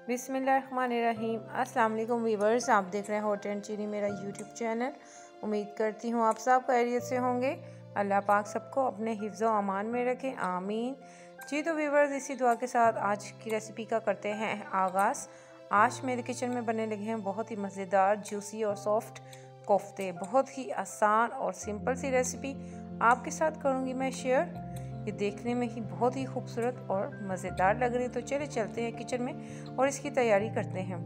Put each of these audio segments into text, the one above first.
बिस्मिल्लाहिर्रहमानिर्रहीम। अस्सलाम वालेकुम वीवर्स, आप देख रहे हैं हॉट एंड चिली मेरा यूट्यूब चैनल। उम्मीद करती हूँ आप सब खैरियत से होंगे। अल्लाह पाक सबको अपने हिफ्ज़ व अमान में रखें, आमीन। जी तो वीवर्स, इसी दुआ के साथ आज की रेसिपी का करते हैं आगाज़। आज मेरे किचन में बनने लगे हैं बहुत ही मज़ेदार, जूसी और सॉफ्ट कोफ्ते। बहुत ही आसान और सिंपल सी रेसिपी आपके साथ करूँगी मैं शेयर। ये देखने में ही बहुत ही खूबसूरत और मज़ेदार लग रही है। तो चले चलते हैं किचन में और इसकी तैयारी करते हैं।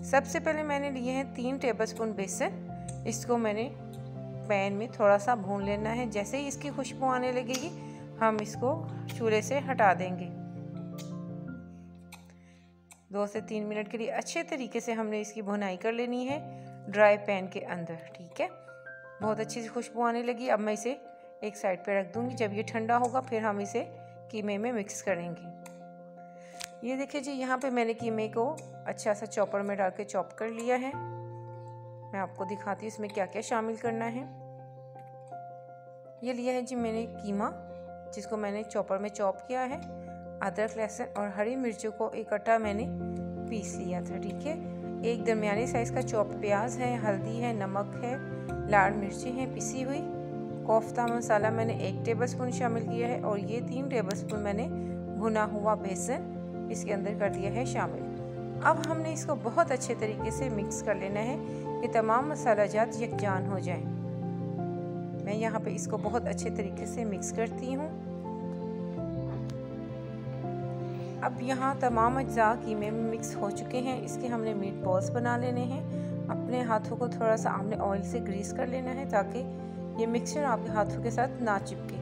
सबसे पहले मैंने लिए हैं 3 टेबलस्पून बेसन। इसको मैंने पैन में थोड़ा सा भून लेना है। जैसे ही इसकी खुशबू आने लगेगी हम इसको चूल्हे से हटा देंगे। 2 से 3 मिनट के लिए अच्छे तरीके से हमने इसकी भुनाई कर लेनी है ड्राई पैन के अंदर। ठीक है, बहुत अच्छी सी खुशबू आने लगी। अब मैं इसे एक साइड पे रख दूंगी। जब ये ठंडा होगा फिर हम इसे कीमे में मिक्स करेंगे। ये देखिए जी, यहाँ पे मैंने कीमे को अच्छा सा चॉपर में डाल के चॉप कर लिया है। मैं आपको दिखाती हूँ इसमें क्या क्या शामिल करना है। ये लिया है जी मैंने कीमा, जिसको मैंने चॉपर में चॉप किया है। अदरक, लहसुन और हरी मिर्चों को इकट्ठा मैंने पीस लिया था। ठीक है, एक दरमियानी साइज़ का चॉप प्याज है, हल्दी है, नमक है, लाल मिर्ची है पिसी हुई। कोफ्ता मसाला मैंने 1 टेबलस्पून शामिल किया है और ये 3 टेबलस्पून मैंने भुना हुआ बेसन इसके अंदर कर दिया है शामिल। अब हमने इसको बहुत अच्छे तरीके से मिक्स कर लेना है कि तमाम मसाला जात यकजान हो जाए। मैं यहाँ पे इसको बहुत अच्छे तरीके से मिक्स करती हूँ। अब यहाँ तमाम अज्जा कीमे में मिक्स हो चुके हैं। इसके हमने मीट बॉल्स बना लेने हैं। अपने हाथों को थोड़ा सा हमने ऑयल से ग्रीस कर लेना है ताकि ये मिक्सचर आपके हाथों के साथ ना चिपके।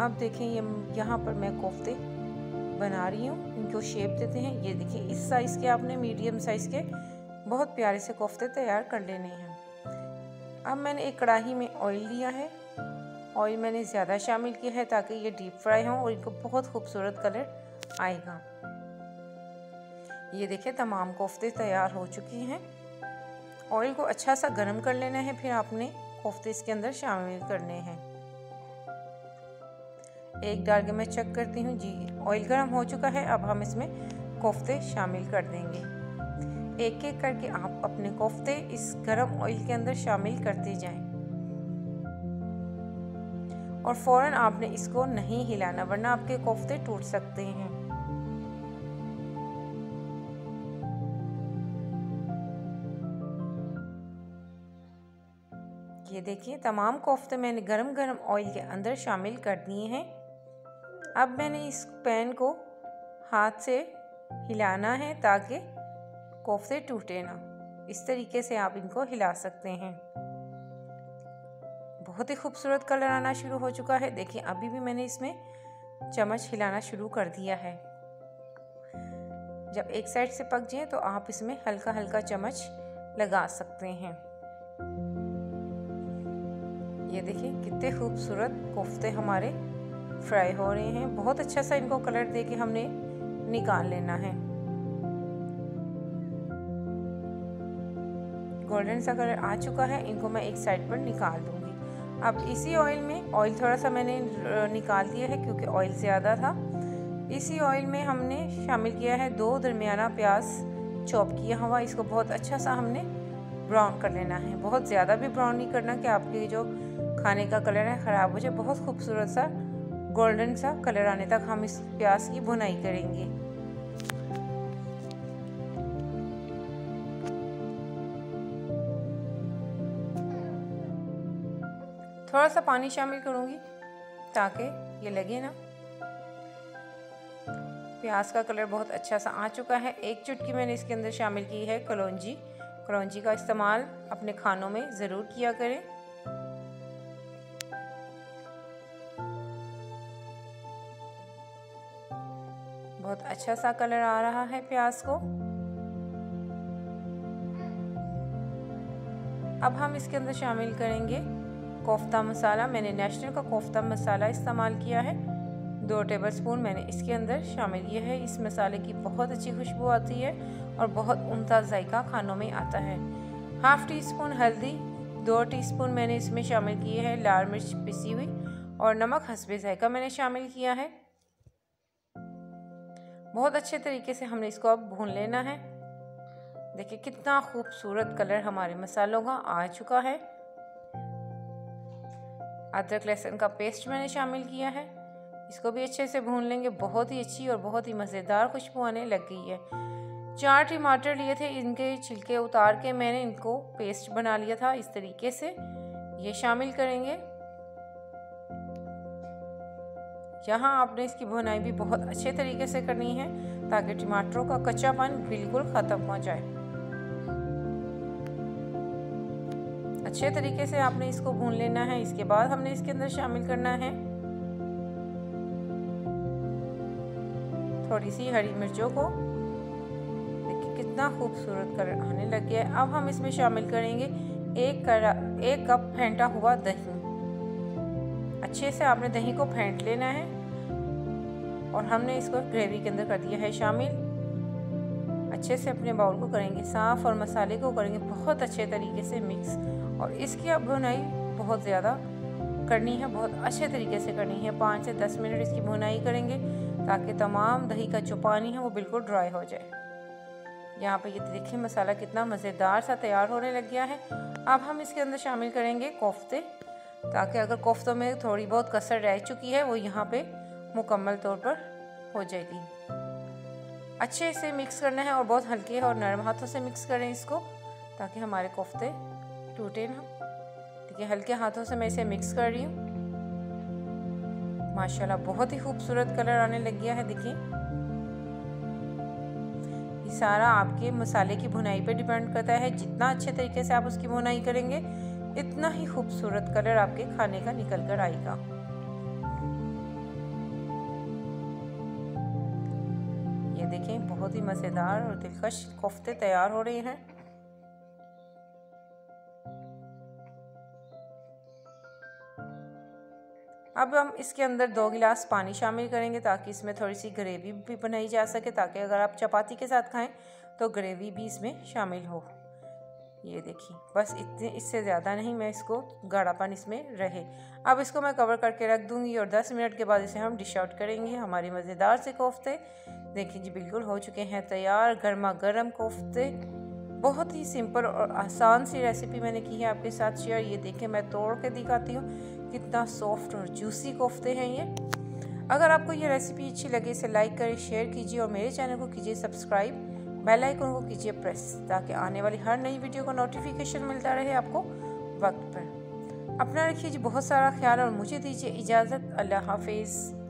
अब देखें, ये यहाँ पर मैं कोफ्ते बना रही हूँ। इनको शेप देते हैं। ये देखिए, इस साइज़ के आपने मीडियम साइज़ के बहुत प्यारे से कोफ्ते तैयार कर लेने हैं। अब मैंने एक कढ़ाई में ऑयल लिया है। ऑयल मैंने ज़्यादा शामिल किया है ताकि ये डीप फ्राई हों और इनको बहुत खूबसूरत कलर आएगा। ये देखिए, तमाम कोफ्ते तैयार हो चुकी हैं। ऑयल को अच्छा सा गर्म कर लेना है, फिर आपने कोफ्ते इसके अंदर शामिल करने हैं। एक डाल के मैं चेक करती हूँ जी, ऑयल गर्म हो चुका है। अब हम इसमें कोफ्ते शामिल कर देंगे। एक एक करके आप अपने कोफ्ते इस गर्म ऑयल के अंदर शामिल करते जाएं और फौरन आपने इसको नहीं हिलाना, वरना आपके कोफ्ते टूट सकते हैं। ये देखिए, तमाम कोफ्ते मैंने गरम गरम ऑयल के अंदर शामिल कर दिए हैं। अब मैंने इस पैन को हाथ से हिलाना है ताकि कोफ्ते टूटे ना। इस तरीके से आप इनको हिला सकते हैं। बहुत ही खूबसूरत कलर आना शुरू हो चुका है। देखिए, अभी भी मैंने इसमें चम्मच हिलाना शुरू कर दिया है। जब एक साइड से पक जाए तो आप इसमें हल्का हल्का चम्मच लगा सकते हैं। ये देखिए, कितने खूबसूरत कोफ्ते हमारे फ्राई हो रहे हैं। बहुत अच्छा सा इनको कलर दे के हमने निकाल लेना है। गोल्डन सा कलर आ चुका है। इनको मैं एक साइड पर निकाल दूंगी। अब इसी ऑयल में, ऑयल थोड़ा सा मैंने निकाल दिया है क्योंकि ऑयल ज़्यादा था। इसी ऑयल में हमने शामिल किया है 2 दरमियाना प्याज चॉप किया हुआ। इसको बहुत अच्छा सा हमने ब्राउन कर लेना है। बहुत ज़्यादा भी ब्राउन नहीं करना कि आपके जो खाने का कलर है ख़राब हो जाए। बहुत खूबसूरत सा गोल्डन सा कलर आने तक हम इस प्याज की भुनाई करेंगे। थोड़ा सा पानी शामिल करूँगी ताकि ये लगे ना। प्याज का कलर बहुत अच्छा सा आ चुका है। 1 चुटकी मैंने इसके अंदर शामिल की है कलौंजी। कलौंजी का इस्तेमाल अपने खानों में ज़रूर किया करें। बहुत अच्छा सा कलर आ रहा है प्याज को। अब हम इसके अंदर शामिल करेंगे कोफ्ता मसाला। मैंने नेशनल का कोफ्ता मसाला इस्तेमाल किया है। 2 टेबलस्पून मैंने इसके अंदर शामिल किया है। इस मसाले की बहुत अच्छी खुशबू आती है और बहुत उम्दा जायका खानों में आता है। हाफ़ टी स्पून हल्दी, 2 टीस्पून मैंने इसमें शामिल किए हैं लाल मिर्च पिसी हुई और नमक हस्बे जायका मैंने शामिल किया है। बहुत अच्छे तरीके से हमने इसको अब भून लेना है। देखिए कितना खूबसूरत कलर हमारे मसालों का आ चुका है। अदरक लहसुन का पेस्ट मैंने शामिल किया है, इसको भी अच्छे से भून लेंगे। बहुत ही अच्छी और बहुत ही मज़ेदार खुशबू आने लग गई है। 4 टमाटर लिए थे, इनके छिलके उतार के मैंने इनको पेस्ट बना लिया था। इस तरीके से ये शामिल करेंगे। यहाँ आपने इसकी भुनाई भी बहुत अच्छे तरीके से करनी है ताकि टमाटरों का कच्चापन बिल्कुल ख़त्म हो जाए। अच्छे तरीके से आपने इसको भून लेना है। इसके बाद हमने इसके अंदर शामिल करना है थोड़ी सी हरी मिर्चों को। देखिए कितना खूबसूरत कलर आने लग गया है। अब हम इसमें शामिल करेंगे 1 कप फेंटा हुआ दही। अच्छे से आपने दही को फेंट लेना है और हमने इसको ग्रेवी के अंदर कर दिया है शामिल। अच्छे से अपने बाउल को करेंगे साफ़ और मसाले को करेंगे बहुत अच्छे तरीके से मिक्स। और इसकी अब भुनाई बहुत ज़्यादा करनी है, बहुत अच्छे तरीके से करनी है। 5 से 10 मिनट इसकी भुनाई करेंगे ताकि तमाम दही का जो पानी है वो बिल्कुल ड्राई हो जाए। यहाँ पे ये देखिए मसाला कितना मज़ेदार सा तैयार होने लग गया है। अब हम इसके अंदर शामिल करेंगे कोफ्ते, ताकि अगर कोफ्तों में थोड़ी बहुत कसर रह चुकी है वो यहाँ पे मुकम्मल तौर पर हो जाएगी। अच्छे से मिक्स करना है और बहुत हल्के और नरम हाथों से मिक्स करें इसको ताकि हमारे कोफ्ते टूटे ना। देखिए हल्के हाथों से मैं इसे मिक्स कर रही हूँ। माशाल्लाह बहुत ही खूबसूरत कलर आने लग गया है। देखिए ये सारा आपके मसाले की भुनाई पे डिपेंड करता है। जितना अच्छे तरीके से आप उसकी भुनाई करेंगे इतना ही खूबसूरत कलर आपके खाने का निकल कर आएगा। ये देखें बहुत ही मज़ेदार और दिलकश कोफ्ते तैयार हो रहे हैं। अब हम इसके अंदर 2 गिलास पानी शामिल करेंगे ताकि इसमें थोड़ी सी ग्रेवी भी बनाई जा सके, ताकि अगर आप चपाती के साथ खाएं तो ग्रेवी भी इसमें शामिल हो। ये देखिए बस इतने, इससे ज़्यादा नहीं, मैं इसको गाढ़ापन इसमें रहे। अब इसको मैं कवर करके रख दूँगी और 10 मिनट के बाद इसे हम डिश आउट करेंगे। हमारे मज़ेदार से कोफ्ते देखिए जी बिल्कुल हो चुके हैं तैयार। गर्मा गर्म कोफ्ते, बहुत ही सिंपल और आसान सी रेसिपी मैंने की है आपके साथ शेयर। ये देखें मैं तोड़ के दिखाती हूँ कितना सॉफ्ट और जूसी कोफ्ते हैं ये। अगर आपको ये रेसिपी अच्छी लगे इसे लाइक करें, शेयर कीजिए और मेरे चैनल को कीजिए सब्सक्राइब, बेल आइकन को कीजिए प्रेस ताकि आने वाली हर नई वीडियो का नोटिफिकेशन मिलता रहे आपको वक्त पर। अपना रखिए जी बहुत सारा ख्याल और मुझे दीजिए इजाज़त। अल्लाह हाफिज़।